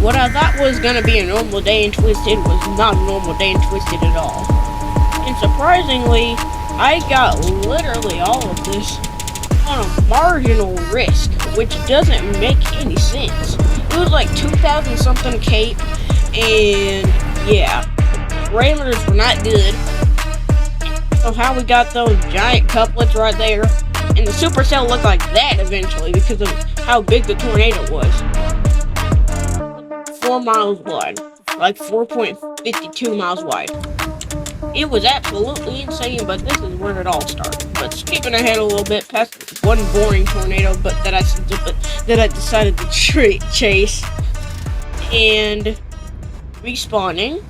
What I thought was gonna be a normal day in Twisted was not a normal day in Twisted at all. And surprisingly, I got literally all of this on a marginal risk, which doesn't make any sense. It was like 2,000 something cape, and yeah, parameters were not good. So how we got those giant couplets right there, and the supercell looked like that eventually because of how big the tornado was. 4 miles wide, like 4.52 miles wide. It was absolutely insane, but this is where it all started. But skipping ahead a little bit past one boring tornado, but that I decided to chase, and respawning,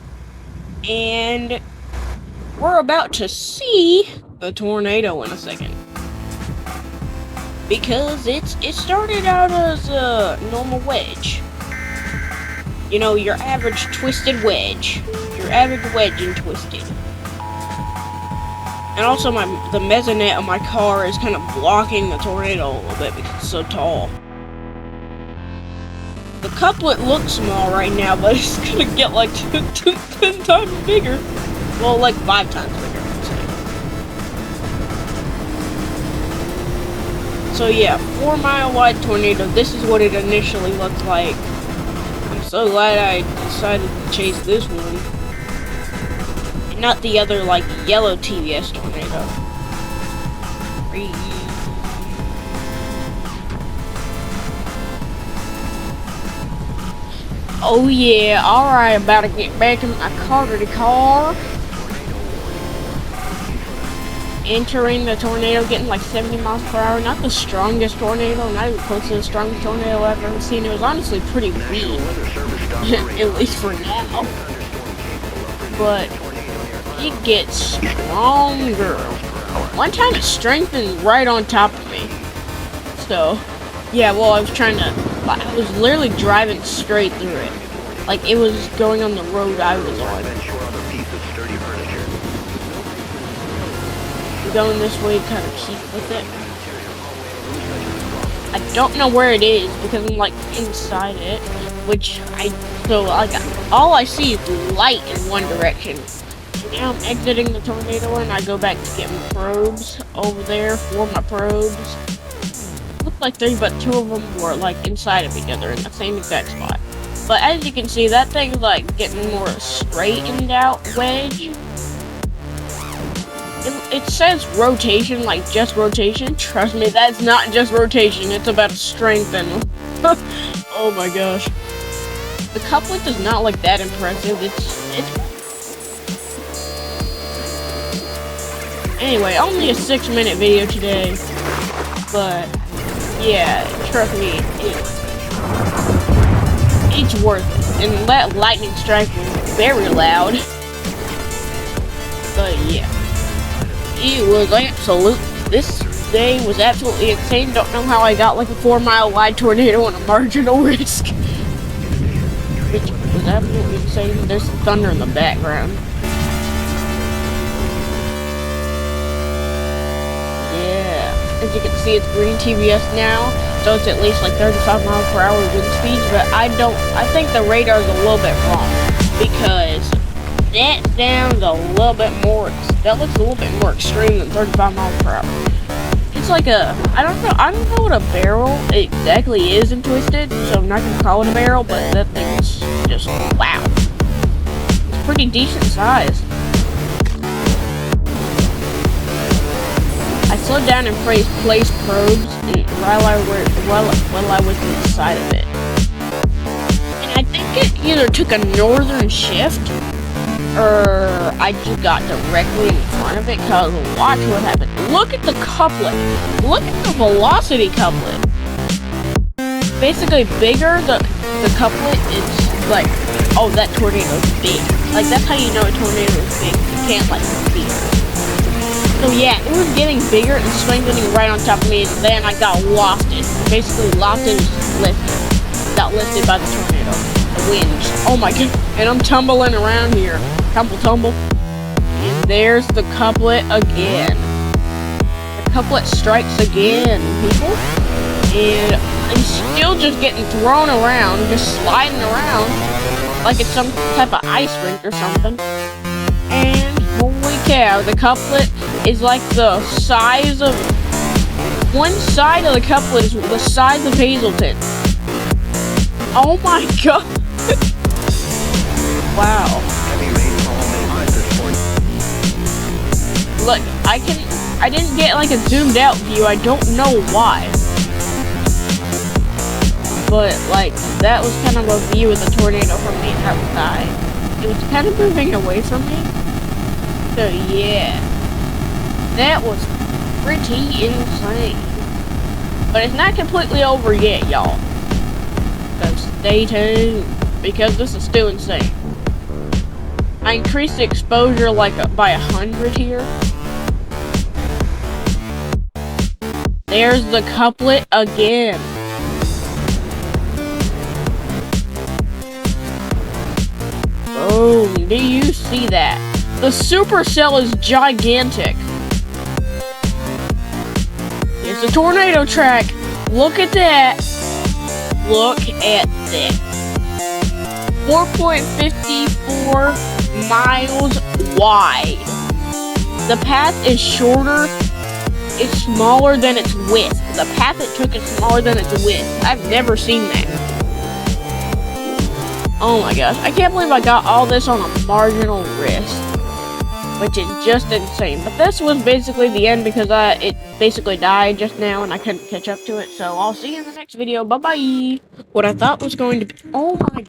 and we're about to see the tornado in a second, because it started out as a normal wedge. You know, your average Twisted wedge, your average wedge in Twisted. And also the mezzanette of my car is kind of blocking the tornado a little bit because it's so tall. The couplet looks small right now, but it's gonna get like 10 times bigger. Well, like 5 times bigger, I'd say. So yeah, 4 mile wide tornado. This is what it initially looked like. I'm so glad I decided to chase this one. Not the other, like, yellow TVS tornado. Oh yeah, alright, about to get back in my car. Entering the tornado, getting like 70 miles per hour. Not the strongest tornado, not even close to the strongest tornado I've ever seen. It was honestly pretty weak, at least for now. But it gets stronger. One time it strengthened right on top of me. So, yeah, well, I was literally driving straight through it. Like, it was going on the road I was on. Going this way, kind of keep with it. I don't know where it is because I'm like inside it, all I see is light in one direction. Now I'm exiting the tornado and I go back to get my probes over there for my probes. Looked like 3, but 2 of them were like inside of each other in the same exact spot. But as you can see, that thing's like getting more straightened out wedge. It says rotation, like just rotation. Trust me, that's not just rotation. It's about to strengthen. Oh my gosh. The couplet is not like that impressive. Anyway, only a 6-minute video today, but yeah, trust me, it's worth it. And that lightning strike was very loud, but yeah, this day was absolutely insane. Don't know how I got like a 4 mile wide tornado on a marginal risk, which was absolutely insane. There's some thunder in the background. As you can see, it's green TVS now, so it's at least like 35 miles per hour wind speeds, but I think the radar's a little bit wrong, because that sounds a little bit more, that looks a little bit more extreme than 35 miles per hour. It's like I don't know what a barrel exactly is in Twisted, so I'm not gonna call it a barrel, but that thing's just, wow. It's pretty decent size. I slowed down and placed probes while I was inside of it. And I think it either took a northern shift, or I just got directly in front of it, because watch what happened. Look at the couplet. Look at the velocity couplet. Basically, bigger the couplet is like, oh, that tornado's big. Like, that's how you know a tornado is big. You can't, like, see it. So yeah, it was getting bigger and strengthening right on top of me, and then I got lofted. Basically, lofted is lifted. Got lifted by the tornado. The wind. Oh my god. And I'm tumbling around here. Tumble. And there's the couplet again. The couplet strikes again, people. and I'm still just getting thrown around, just sliding around like it's some type of ice rink or something. And holy cow, the couplet is like the size of, one side of the couplet is the size of Hazelton. Oh my god. Wow. Look, I didn't get like a zoomed out view, I don't know why. But like, that was kind of a view of the tornado from the outside. It was kind of moving away from me. So yeah, that was pretty insane. But it's not completely over yet, y'all. So stay tuned, because this is still insane. I increased the exposure like by 100 here. There's the couplet again. Boom, do you see that? The supercell is gigantic. Here's the tornado track. Look at that. Look at that. 4.54 miles wide. The path is shorter. It's smaller than its width. The path it took is smaller than its width. I've never seen that. Oh my gosh. I can't believe I got all this on a marginal risk, which is just insane. But this was basically the end, because it basically died just now and I couldn't catch up to it. So I'll see you in the next video. Bye bye. What I thought was going to be, oh my